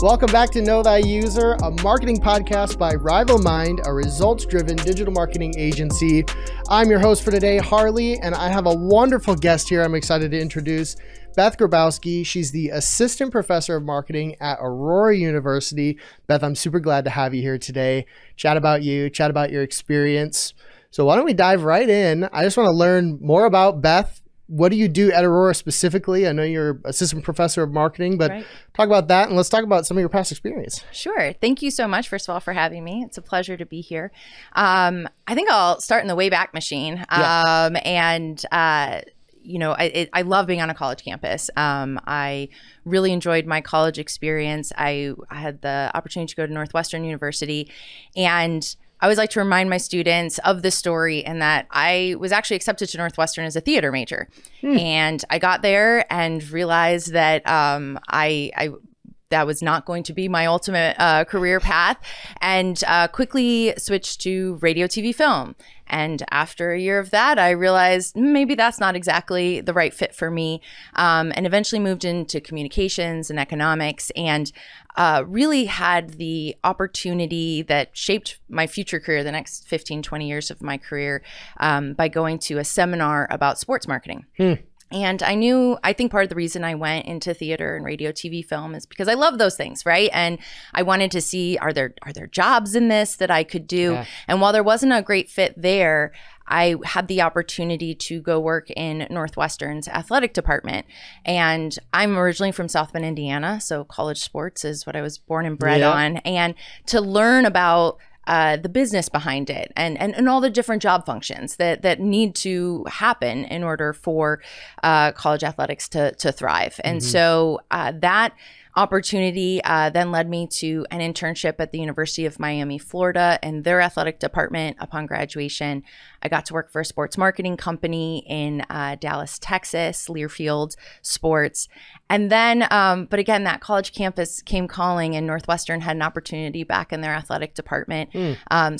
Welcome back to Know Thy User, a marketing podcast by RivalMind, a results-driven digital marketing agency. I'm your host for today, Harley, and I have a wonderful guest here I'm excited to introduce, Beth Grabowski. She's the Assistant Professor of Marketing at Aurora University. Beth, I'm super glad to have you here today. Chat about you, chat about your experience. So why don't we dive right in? I just want to learn more about Beth. What do you do at Aurora specifically? I know you're Assistant Professor of Marketing, but Talk about that, and let's talk about some of your past experience. Sure. Thank you so much, first of all, for having me. It's a pleasure to be here. I think I'll start in the Wayback Machine. I love being on a college campus. I really enjoyed my college experience. I had the opportunity to go to Northwestern University, and I always like to remind my students of this story and that I was actually accepted to Northwestern as a theater major. And I got there and realized that that was not going to be my ultimate career path, and quickly switched to radio, TV, film. And after a year of that, I realized maybe that's not exactly the right fit for me, and eventually moved into communications and economics, and really had the opportunity that shaped my future career, the next 15, 20 years of my career, by going to a seminar about sports marketing. And I think part of the reason I went into theater and radio, TV, film is because I love those things, right? And I wanted to see, are there jobs in this that I could do? Yeah. And while there wasn't a great fit there, I had the opportunity to go work in Northwestern's athletic department. And I'm originally from South Bend, Indiana, so college sports is what I was born and bred on. And to learn about the business behind it and all the different job functions that need to happen in order for college athletics to thrive. And so that opportunity then led me to an internship at the University of Miami, Florida, and their athletic department. Upon graduation, I got to work for a sports marketing company in Dallas, Texas, Learfield Sports. And then, but again, that college campus came calling, and Northwestern had an opportunity back in their athletic department.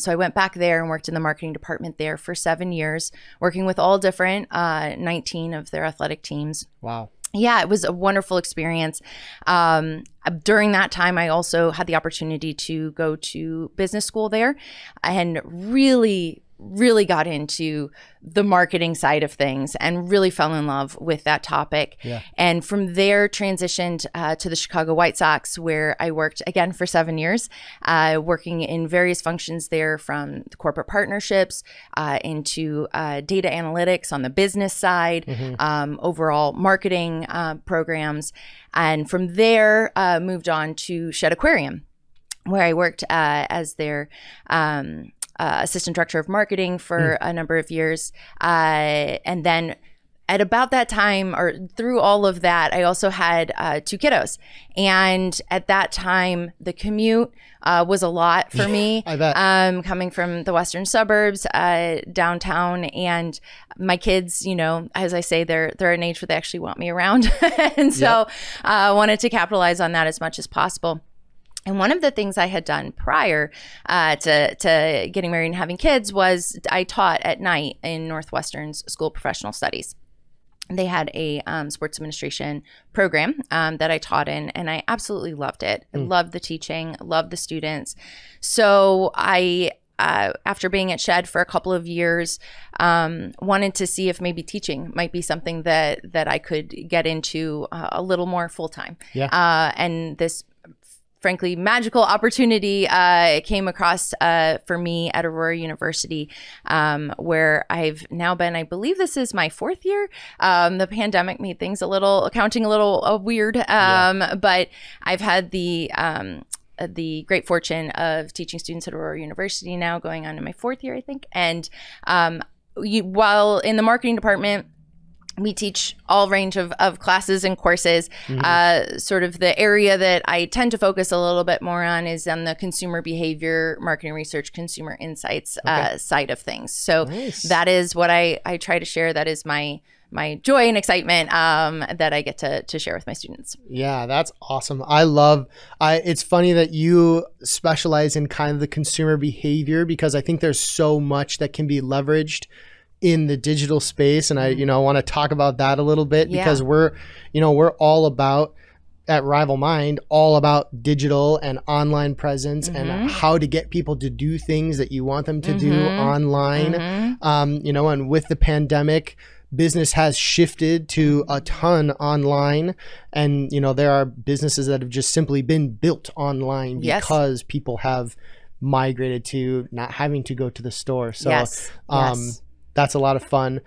So I went back there and worked in the marketing department there for 7 years, working with all different 19 of their athletic teams. Wow. Yeah, it was a wonderful experience. During that time, I also had the opportunity to go to business school there and really got into the marketing side of things and really fell in love with that topic. Yeah. And from there transitioned to the Chicago White Sox, where I worked again for 7 years, working in various functions there, from the corporate partnerships into data analytics on the business side, overall marketing programs. And from there, moved on to Shed Aquarium, where I worked as their assistant director of marketing for a number of years. And then at about that time, or through all of that, I also had 2 kiddos. And at that time, the commute was a lot for me. I bet. Coming from the western suburbs, downtown, and my kids, as I say, they're at an age where they actually want me around. And so I wanted to capitalize on that as much as possible. And one of the things I had done prior to getting married and having kids was I taught at night in Northwestern's School of Professional Studies. They had a sports administration program that I taught in, and I absolutely loved it. I loved the teaching, loved the students. So I, after being at Shed for a couple of years, wanted to see if maybe teaching might be something that I could get into a little more full-time. Yeah. And this frankly magical opportunity came across for me at Aurora University, where I've now been, I believe this is my 4th year. The pandemic made things accounting a little weird, but I've had the great fortune of teaching students at Aurora University now, going on to my 4th year, I think. And while in the marketing department, we teach all range of classes and courses. Sort of the area that I tend to focus a little bit more on is on the consumer behavior, marketing research, consumer insights side of things. So that is what I try to share. That is my joy and excitement that I get to share with my students. Yeah, that's awesome. It's funny that you specialize in kind of the consumer behavior, because I think there's so much that can be leveraged in the digital space. And I want to talk about that a little bit, because we're all about at RivalMind all about digital and online presence and how to get people to do things that you want them to do online. And with the pandemic, business has shifted to a ton online, and there are businesses that have just simply been built online because people have migrated to not having to go to the store. So that's a lot of fun.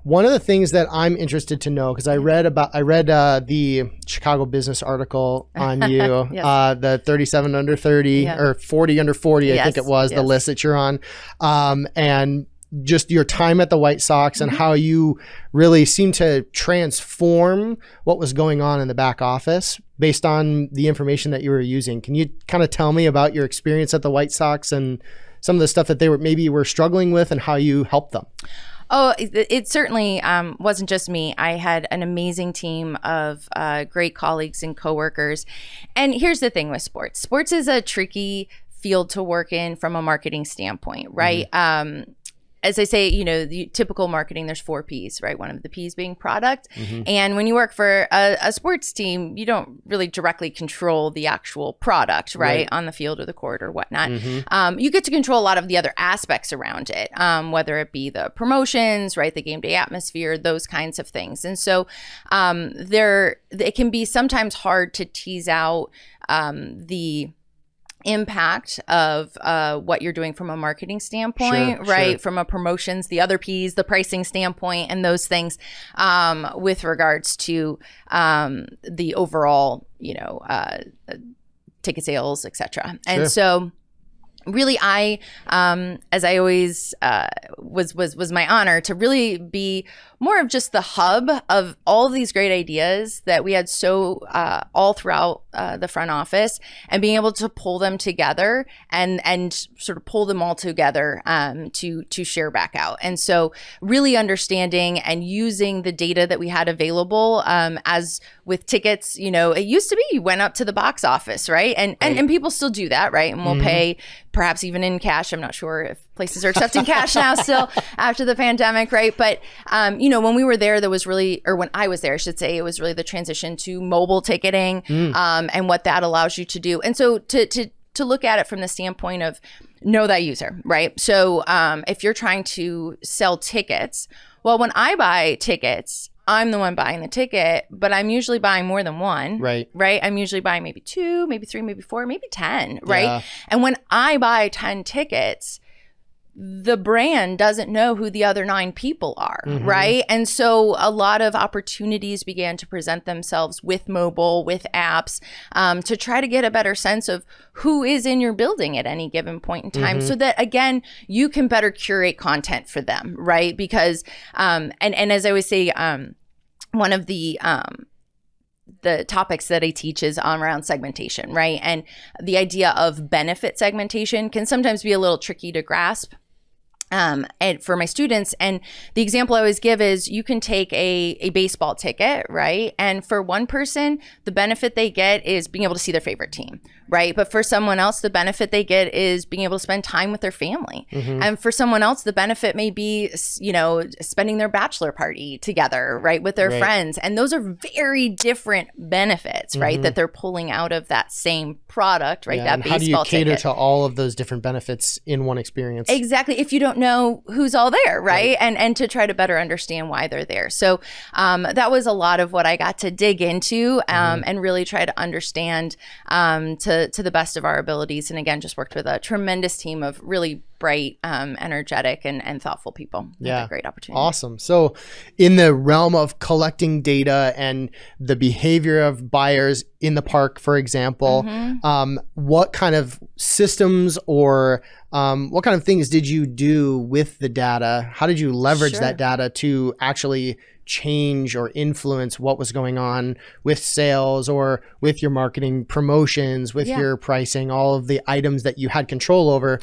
One of the things that I'm interested to know, because I read the Chicago Business article on you, the 37 under 30 or 40 under 40, I think it was the list that you're on, and just your time at the White Sox and how you really seem to transform what was going on in the back office based on the information that you were using. Can you kind of tell me about your experience at the White Sox and some of the stuff that they were struggling with and how you helped them? Oh, it certainly wasn't just me. I had an amazing team of great colleagues and coworkers. And here's the thing with sports. Sports is a tricky field to work in from a marketing standpoint, right? As I say, the typical marketing, there's 4 Ps, right? One of the Ps being product. And when you work for a sports team, you don't really directly control the actual product, right? On the field or the court or whatnot. You get to control a lot of the other aspects around it, whether it be the promotions, right? The game day atmosphere, those kinds of things. And so it can be sometimes hard to tease out the impact of what you're doing from a marketing standpoint, right? From a promotions, the other Ps, the pricing standpoint, and those things with regards to the overall, ticket sales, etc. And so really, I, as I always was my honor to really be more of just the hub of all of these great ideas that we had all throughout the front office, and being able to pull them together and sort of pull them all together to share back out. And so really understanding and using the data that we had available, as with tickets, it used to be you went up to the box office, right? And people still do that, right? And we'll pay perhaps even in cash. I'm not sure if places are accepting cash now still after the pandemic, right? But, when we were there, when I was there, I should say, it was really the transition to mobile ticketing and what that allows you to do. And so to look at it from the standpoint of know that user, right? So if you're trying to sell tickets, well, when I buy tickets, I'm the one buying the ticket, but I'm usually buying more than one, right? I'm usually buying maybe 2, maybe 3, maybe 4, maybe 10, right? Yeah. And when I buy 10 tickets, the brand doesn't know who the other 9 people are, right? And so a lot of opportunities began to present themselves with mobile, with apps, to try to get a better sense of who is in your building at any given point in time, so that, again, you can better curate content for them, right? Because, and as I always say, one of the topics that I teach is around segmentation, right? And the idea of benefit segmentation can sometimes be a little tricky to grasp. And for my students, and the example I always give is you can take a baseball ticket, right? And for one person, the benefit they get is being able to see their favorite team, right? But for someone else, the benefit they get is being able to spend time with their family. And for someone else, the benefit may be, spending their bachelor party together, right? With their friends. And those are very different benefits, right? That they're pulling out of that same product, right? That baseball ticket. How do you cater to all of those different benefits in one experience? Exactly. If you don't know who's all there, right? And to try to better understand why they're there. So that was a lot of what I got to dig into and really try to understand to the best of our abilities. And again, just worked with a tremendous team of really bright, energetic, and thoughtful people. Yeah. Great opportunity. Awesome. So in the realm of collecting data and the behavior of buyers in the park, for example, what kind of systems or what kind of things did you do with the data? How did you leverage that data to actually change or influence what was going on with sales or with your marketing promotions, with your pricing, all of the items that you had control over,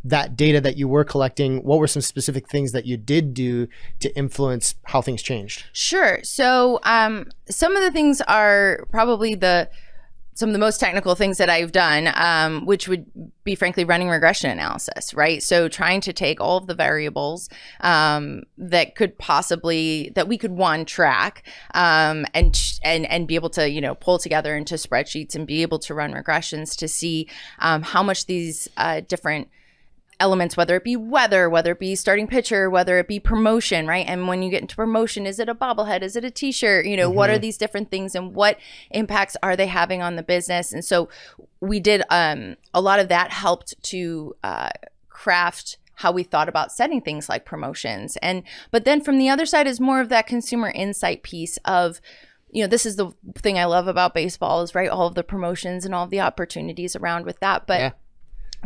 that data that you were collecting? What were some specific things that you did do to influence how things changed? Sure. So some of the things are probably some of the most technical things that I've done, which would be frankly running regression analysis, right? So trying to take all of the variables that we could track and be able to, pull together into spreadsheets and be able to run regressions to see how much these different elements, whether it be weather, whether it be starting pitcher, whether it be promotion, right? And when you get into promotion, is it a bobblehead? Is it a t-shirt? What are these different things and what impacts are they having on the business? And so we did a lot of that helped to craft how we thought about setting things like promotions. But then from the other side is more of that consumer insight piece of, this is the thing I love about baseball is, right, all of the promotions and all of the opportunities around with that. But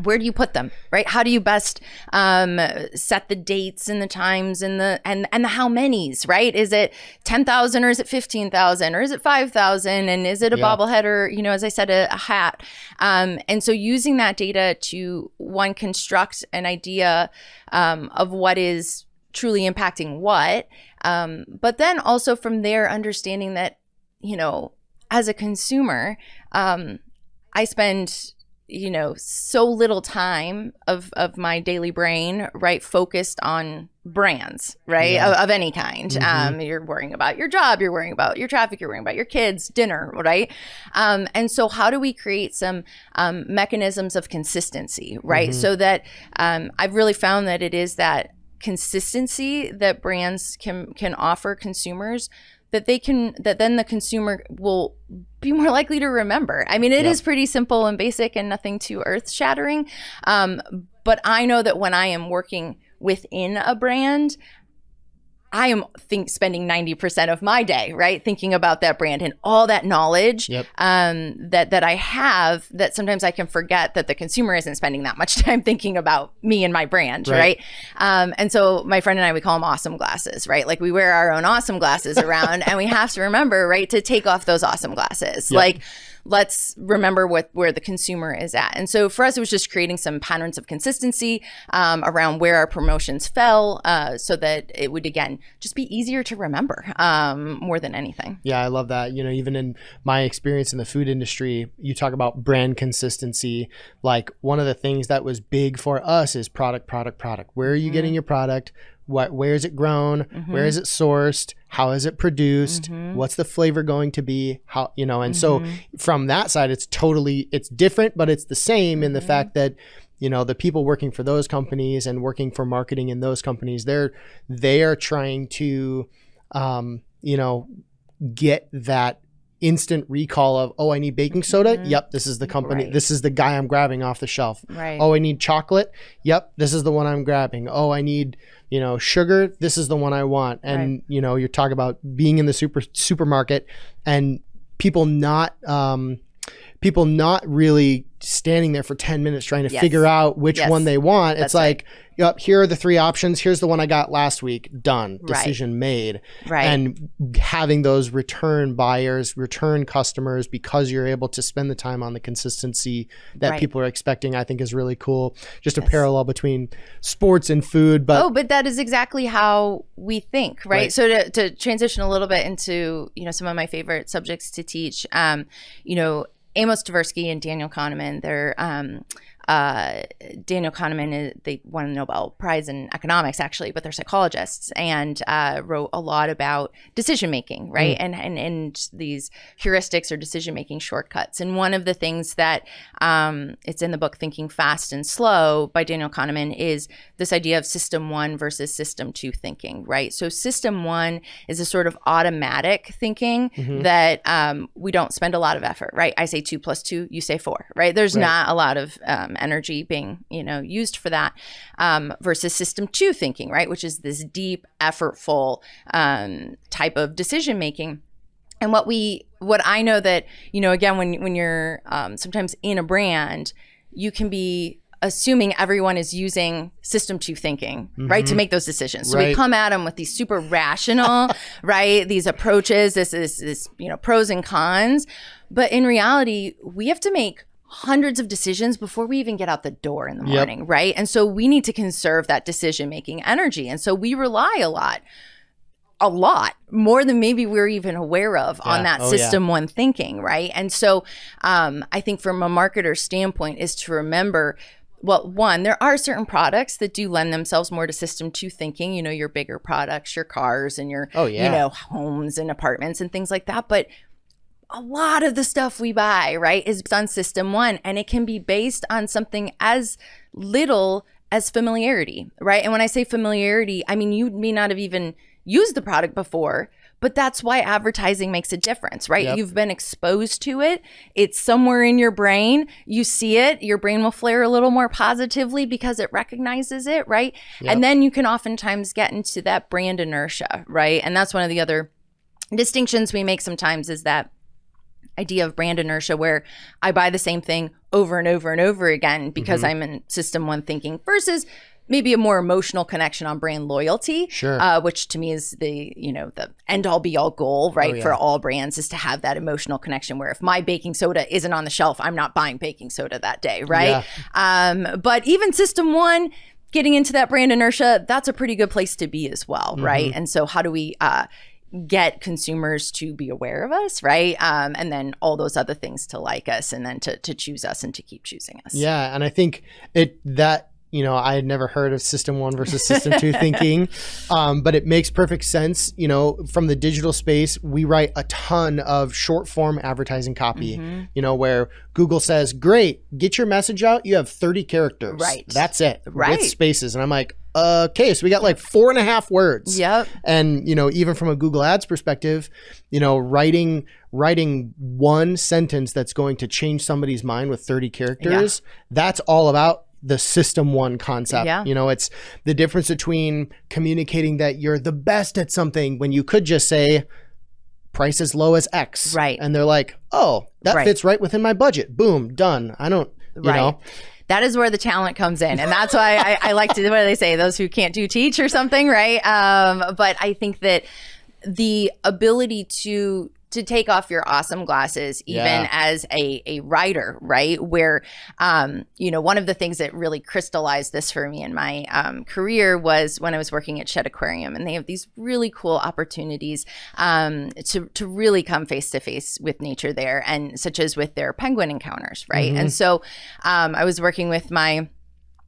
where do you put them, right? How do you best set the dates and the times and the how many's, right? Is it 10,000 or is it 15,000 or is it 5,000 and is it a bobblehead or, as I said, a hat? And so using that data to construct an idea of what is truly impacting what, but then also from there understanding that, as a consumer, I spend so little time of my daily brain, right, focused on brands, right, of any kind. You're worrying about your job, you're worrying about your traffic, you're worrying about your kids, dinner, right? And so how do we create some mechanisms of consistency, right? So that I've really found that it is that consistency that brands can offer consumers that then the consumer will be more likely to remember. I mean, it is pretty simple and basic and nothing too earth-shattering. But I know that when I am working within a brand, I am spending 90% of my day, right, thinking about that brand and all that knowledge that I have, that sometimes I can forget that the consumer isn't spending that much time thinking about me and my brand, right? And so my friend and I, we call them awesome glasses, right? Like we wear our own awesome glasses around and we have to remember, right, to take off those awesome glasses. Like, let's remember where the consumer is at. And so for us, it was just creating some patterns of consistency around where our promotions fell so that it would, again, just be easier to remember more than anything. Yeah, I love that. Even in my experience in the food industry, you talk about brand consistency. Like one of the things that was big for us is product. Where are you getting your product? Where is it grown? Where is it sourced? How is it produced? What's the flavor going to be? How, and so from that side, it's different, but it's the same in the fact that, the people working for those companies and working for marketing in those companies, they are trying to, get that instant recall of, oh, I need baking soda. Yep. This is the company. Right. This is the guy I'm grabbing off the shelf. Right. Oh, I need chocolate. Yep. This is the one I'm grabbing. Oh, I need, sugar. This is the one I want. And, you're talking about being in the supermarket and people not really standing there for 10 minutes trying to figure out which one they want. It's like, yep, here are the three options. Here's the one I got last week. Done. Decision made. Right. And having those return buyers, return customers, because you're able to spend the time on the consistency that people are expecting, I think is really cool. Just a parallel between sports and food. But that is exactly how we think, right? So to transition a little bit into, some of my favorite subjects to teach, Amos Tversky and Daniel Kahneman, Daniel Kahneman, they won a Nobel Prize in economics, actually, but they're psychologists and wrote a lot about decision-making, right? And these heuristics or decision-making shortcuts. And one of the things that it's in the book Thinking Fast and Slow by Daniel Kahneman is this idea of system one versus system two thinking, right? So system one is a sort of automatic thinking that we don't spend a lot of effort, right? I say 2 + 2, you say 4, right? There's not a lot of energy being, used for that, versus system two thinking, right? Which is this deep, effortful type of decision making. And what I know that, again, when you're sometimes in a brand, you can be assuming everyone is using system two thinking, right, to make those decisions. So we come at them with these super rational, right, these approaches, this pros and cons. But in reality, we have to make hundreds of decisions before we even get out the door in the morning, right? And so we need to conserve that decision-making energy. And so we rely a lot a lot more than maybe we're even aware of on that system one thinking, right? And so I think from a marketer standpoint is to remember, well, one, there are certain products that do lend themselves more to system two thinking, you know, your bigger products, your cars and your, you know, homes and apartments and things like that. But a lot of the stuff we buy, right, is on system one, and it can be based on something as little as familiarity, right? And when I say familiarity, I mean, you may not have even used the product before, but that's why advertising makes a difference, right? Yep. You've been exposed to it. It's somewhere in your brain. You see it. Your brain will flare a little more positively because it recognizes it, right? Yep. And then you can oftentimes get into that brand inertia, right? And that's one of the other distinctions we make sometimes is that idea of brand inertia where I buy the same thing over and over and over again because I'm in system one thinking versus maybe a more emotional connection on brand loyalty, which to me is the, you know, the end all be all goal, right? For all brands is to have that emotional connection where if my baking soda isn't on the shelf, I'm not buying baking soda that day, right? But even system one, getting into that brand inertia, that's a pretty good place to be as well, right? And so how do we get consumers to be aware of us, right? And then all those other things to like us and then to choose us and to keep choosing us. Yeah, and I think you know, I had never heard of system one versus system two thinking, but it makes perfect sense. You know, from the digital space, we write a ton of short form advertising copy, you know, where Google says, great, get your message out. You have 30 characters. Right. That's it. With spaces. And I'm like, okay, so we got like 4.5 words. Yep. And, you know, even from a Google Ads perspective, you know, writing one sentence that's going to change somebody's mind with 30 characters, that's all about the system one concept. You know, it's the difference between communicating that you're the best at something when you could just say price as low as X. Right. And they're like, oh, that fits right within my budget. Boom, done. I don't, you know. That is where the talent comes in. And that's why I like to, what do they say? Those who can't do teach or something, right? But I think that the ability to take off your awesome glasses, even as a writer, right? Where, you know, one of the things that really crystallized this for me in my career was when I was working at Shed Aquarium, and they have these really cool opportunities to really come face to face with nature there, and such as with their penguin encounters, right? And so I was working with my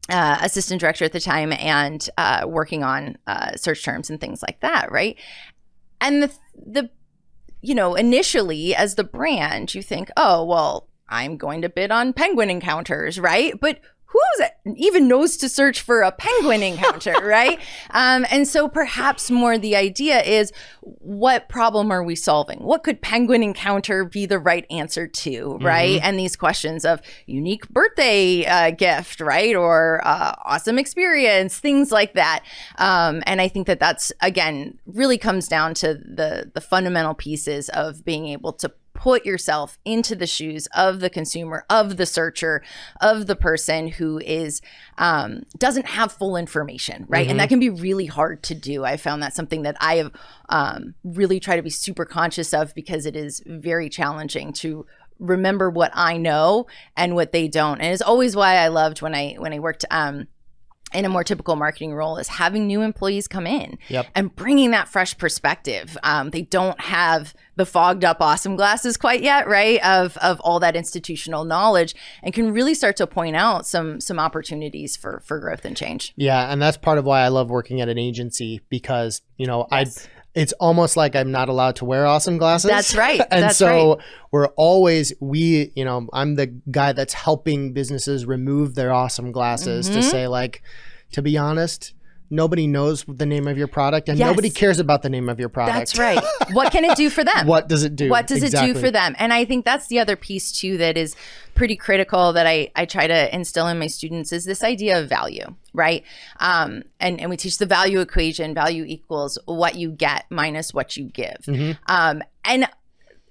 assistant director at the time and working on search terms and things like that, right? And the you know, initially as the brand, you think, oh, well, I'm going to bid on penguin encounters, right? But who even knows to search for a penguin encounter, right? And so perhaps more the idea is, what problem are we solving? What could penguin encounter be the right answer to, right? And these questions of unique birthday gift, right? Or awesome experience, things like that. And I think that that's, again, really comes down to the fundamental pieces of being able to put yourself into the shoes of the consumer, of the searcher, of the person who is doesn't have full information, right? And that can be really hard to do. I found that something that I have really tried to be super conscious of, because it is very challenging to remember what I know and what they don't. And it's always why I loved when I worked in a more typical marketing role, is having new employees come in and bringing that fresh perspective. They don't have the fogged up awesome glasses quite yet, right? Of all that institutional knowledge, and can really start to point out some opportunities for growth and change. Yeah. And that's part of why I love working at an agency, because, you know, it's almost like I'm not allowed to wear awesome glasses. That's right. And so we're always, you know, I'm the guy that's helping businesses remove their awesome glasses to say, like, to be honest, nobody knows the name of your product, and nobody cares about the name of your product. That's right. What can it do for them? What does it do? What does it do for them? And I think that's the other piece too that is pretty critical that I try to instill in my students, is this idea of value, right? And we teach the value equation. Value equals what you get minus what you give. And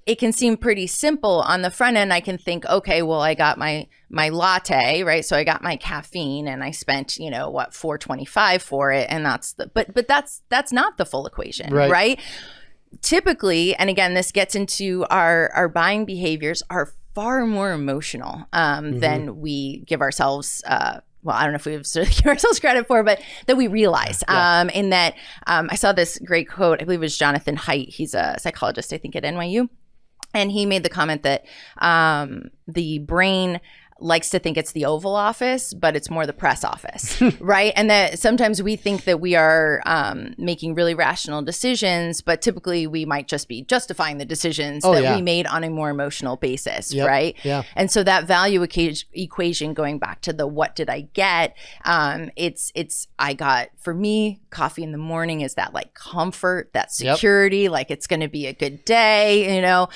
it can seem pretty simple on the front end. I can think, okay, well, I got my latte, right? So I got my caffeine and I spent, you know, what, $4.25 for it. And that's but that's not the full equation, right? Typically, and again, this gets into our buying behaviors, are far more emotional than we give ourselves well, I don't know if we've sort of give ourselves credit for, but that we realize in that I saw this great quote. I believe it was Jonathan Haidt. He's a psychologist, I think, at NYU. And he made the comment that the brain likes to think it's the Oval Office, but it's more the press office, right? And that sometimes we think that we are making really rational decisions, but typically we might just be justifying the decisions we made on a more emotional basis, right? Yeah. And so that value equation, going back to the what did I get, I got, for me, coffee in the morning is that like comfort, that security, like it's going to be a good day, you know,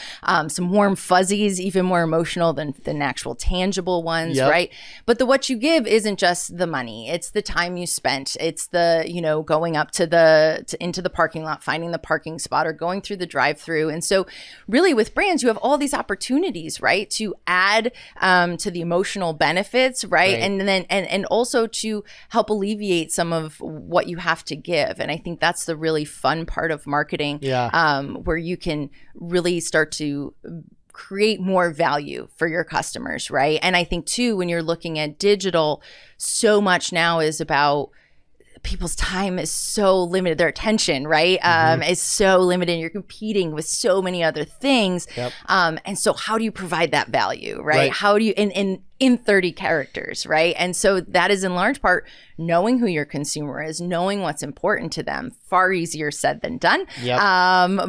some warm fuzzies, even more emotional than actual tangible ones, right? But the what you give isn't just the money. It's the time you spent. It's the, you know, going up to into the parking lot, finding the parking spot, or going through the drive-through. And so really with brands, you have all these opportunities, right, to add to the emotional benefits, right? And then and also to help alleviate some of what you have to give. And I think that's the really fun part of marketing, where you can really start to create more value for your customers, right? And I think too, when you're looking at digital, so much now is about people's time is so limited, their attention, right? Is so limited. You're competing with so many other things. And so how do you provide that value, right? How do you, in 30 characters, right? And so that is in large part knowing who your consumer is, knowing what's important to them. Far easier said than done.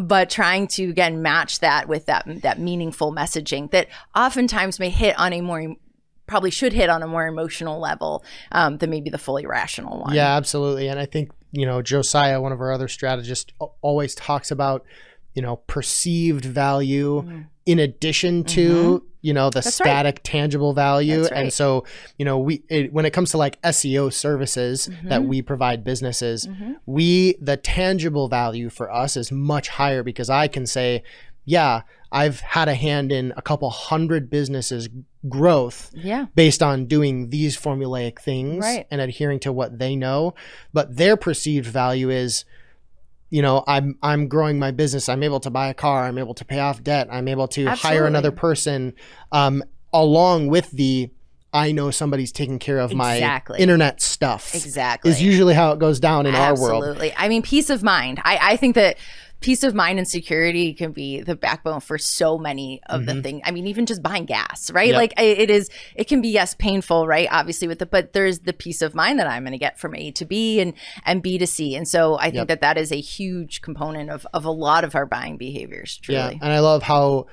But trying to, again, match that with that meaningful messaging that oftentimes may hit on a more probably should hit on a more emotional level than maybe the fully rational one. Yeah, absolutely. And I think, you know, Josiah, one of our other strategists, always talks about, you know, perceived value in addition to, you know, the static, tangible value. And so, you know, when it comes to like SEO services that we provide businesses, the tangible value for us is much higher because I can say, yeah, I've had a hand in a couple hundred businesses growth based on doing these formulaic things and adhering to what they know. But their perceived value is, you know, I'm growing my business. I'm able to buy a car. I'm able to pay off debt. I'm able to hire another person along with I know somebody's taking care of my internet stuff. Is usually how it goes down in our world. Absolutely. I mean, peace of mind. I think that peace of mind and security can be the backbone for so many of the things. I mean, even just buying gas, right? Like it can be, yes, painful, right? Obviously but there's the peace of mind that I'm going to get from A to B and B to C. And so I think that is a huge component of a lot of our buying behaviors, truly. Yeah. And I love how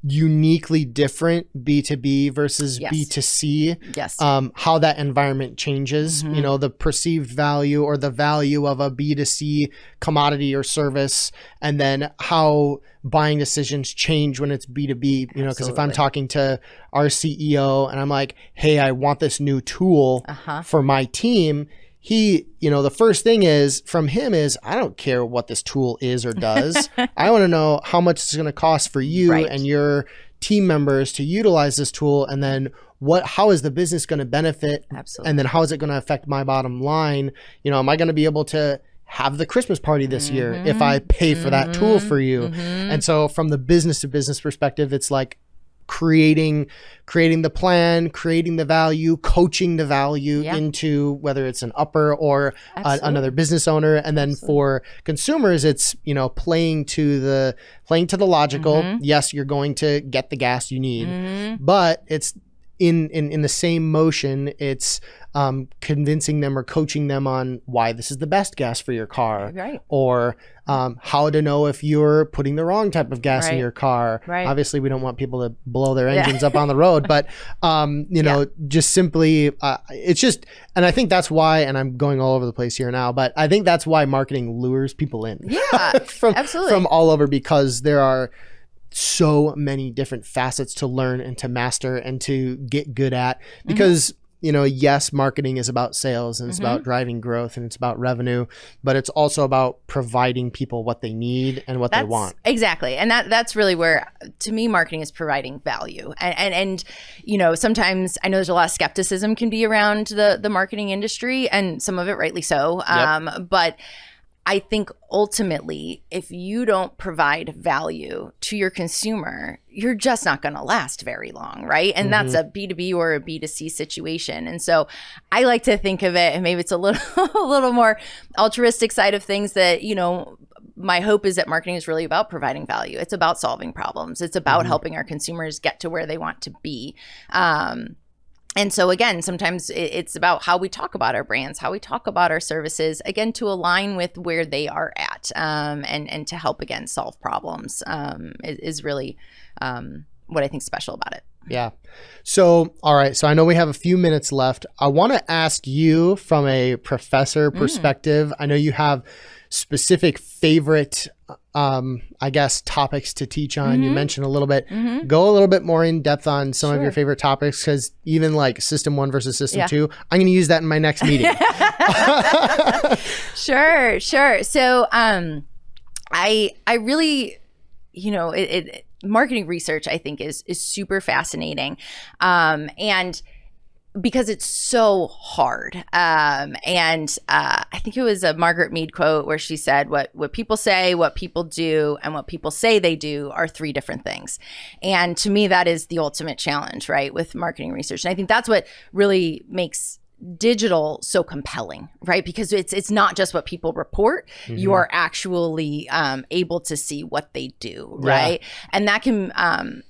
uniquely different B2B versus B2C, how that environment changes, you know, the perceived value or the value of a B2C commodity or service, and then how buying decisions change when it's B2B, you know, because if I'm talking to our CEO and I'm like, hey, I want this new tool for my team, he, you know, the first thing is from him is, I don't care what this tool is or does. I want to know how much it's going to cost for you and your team members to utilize this tool. And then how is the business going to benefit? And then how is it going to affect my bottom line? You know, am I going to be able to have the Christmas party this year if I pay for that tool for you? And so from the business to business perspective, it's like creating the plan, creating the value, coaching the value into whether it's an upper or another business owner. And then for consumers, it's, you know, playing to the logical. Yes, you're going to get the gas you need, but it's in the same motion, it's convincing them or coaching them on why this is the best gas for your car, or how to know if you're putting the wrong type of gas in your car. Obviously, we don't want people to blow their engines up on the road, but you know, just simply, it's just, and I think that's why, and I'm going all over the place here now, but I think that's why marketing lures people in from all over, because there are so many different facets to learn and to master and to get good at, because you know, yes, marketing is about sales and it's about driving growth and it's about revenue, but it's also about providing people what they need and what they want. Exactly. And that's really where, to me, marketing is providing value. And you know, sometimes I know there's a lot of skepticism can be around the marketing industry, and some of it rightly so. But I think ultimately, if you don't provide value to your consumer, you're just not going to last very long, right? And that's a B2B or a B2C situation. And so I like to think of it, and maybe it's a little more altruistic side of things, that, my hope is that marketing is really about providing value. It's about solving problems. It's about helping our consumers get to where they want to be. And so again, sometimes it's about how we talk about our brands, how we talk about our services, again, to align with where they are at, and to help, again, solve problems, is really what I think is special about it. Yeah. So, all right. So I know we have a few minutes left. I want to ask you from a professor perspective. I know you have specific favorite, I guess, topics to teach on. You mentioned a little bit. Go a little bit more in depth on some of your favorite topics, because even like System 1 versus System 2, I'm going to use that in my next meeting. Sure. So I really, marketing research, I think, is super fascinating. And because it's so hard. And I think it was a Margaret Mead quote where she said, what people say, what people do, and what people say they do are three different things. And to me, that is the ultimate challenge, right, with marketing research. And I think that's what really makes digital so compelling, right? Because it's not just what people report. You are actually able to see what they do, right? And that can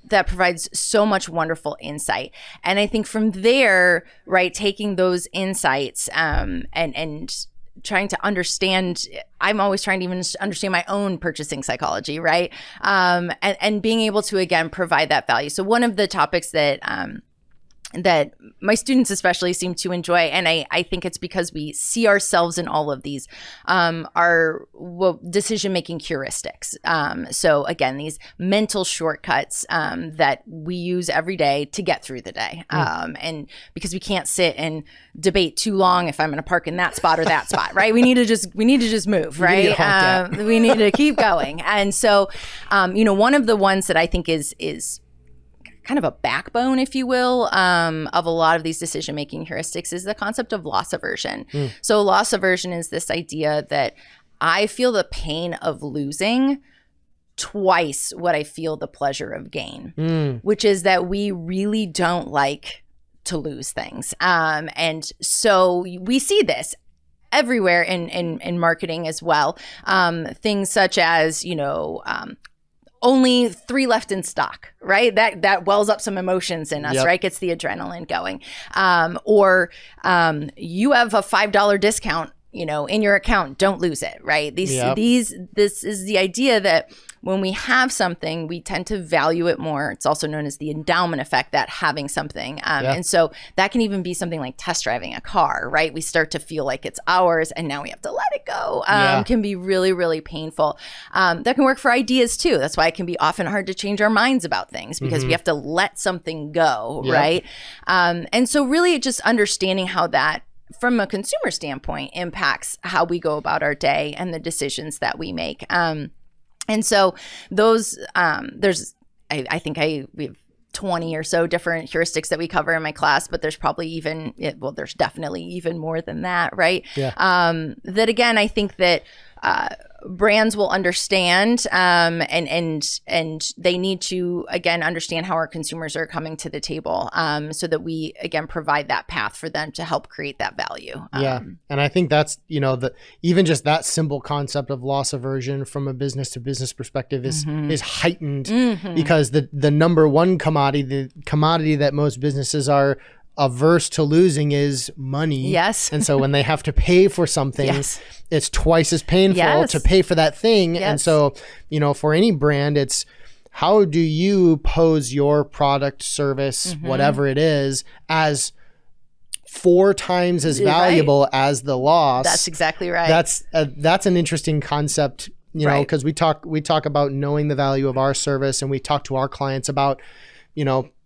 that provides so much wonderful insight. And I think from there, right, taking those insights and trying to understand, I'm always trying to even understand my own purchasing psychology, right? And being able to, again, provide that value. So one of the topics that my students especially seem to enjoy, and I think it's because we see ourselves in all of these, are decision-making heuristics. So again, these mental shortcuts that we use every day to get through the day. And because we can't sit and debate too long if I'm going to park in that spot or that spot, right? We need to just move, right? We need to keep going. And so, one of the ones that I think is kind of a backbone, if you will, of a lot of these decision-making heuristics is the concept of loss aversion. So loss aversion is this idea that I feel the pain of losing twice what I feel the pleasure of gain, which is that we really don't like to lose things. And so we see this everywhere in marketing as well. Things such as, only 3 left in stock, right? That wells up some emotions in us, right? Gets the adrenaline going. Or you have a $5 discount, in your account, don't lose it, right? This is the idea that when we have something, we tend to value it more. It's also known as the endowment effect, that having something. And so that can even be something like test driving a car, right? We start to feel like it's ours and now we have to let it go. Can be really, really painful. That can work for ideas too. That's why it can be often hard to change our minds about things, because we have to let something go, right? And so really just understanding how that, from a consumer standpoint, impacts how we go about our day and the decisions that we make. And so those, I think we have 20 or so different heuristics that we cover in my class, but there's probably there's definitely even more than that, right? That again, I think that brands will understand, and they need to, again, understand how our consumers are coming to the table, so that we, again, provide that path for them to help create that value. And I think that's, even just that simple concept of loss aversion from a business to business perspective is heightened, because the number one commodity, the commodity that most businesses are averse to losing, is money. And so when they have to pay for something, it's twice as painful to pay for that thing. And so, for any brand, it's how do you pose your product, service, whatever it is, as 4 times as valuable as the loss. That's exactly right. That's an interesting concept, because we talk about knowing the value of our service, and we talk to our clients about,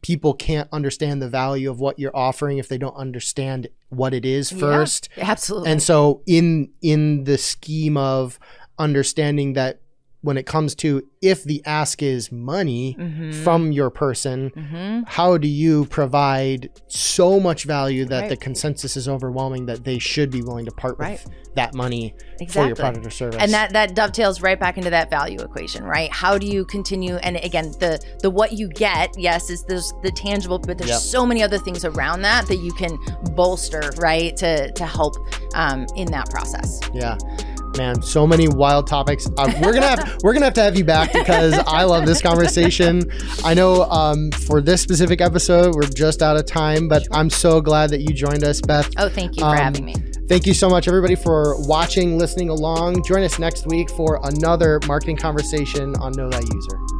people can't understand the value of what you're offering if they don't understand what it is first. Absolutely. And so in the scheme of understanding that when it comes to if the ask is money from your person, how do you provide so much value that the consensus is overwhelming that they should be willing to part with that money for your product or service? And that dovetails right back into that value equation, right? How do you continue? And again, the what you get, yes, is there's the tangible, but there's so many other things around that you can bolster, right, to help in that process. Yeah. Man, so many wild topics. We're gonna have to have you back because I love this conversation. I know for this specific episode, we're just out of time, but I'm so glad that you joined us, Beth. Oh, thank you for having me. Thank you so much, everybody, for watching, listening along. Join us next week for another marketing conversation on Know Thy User.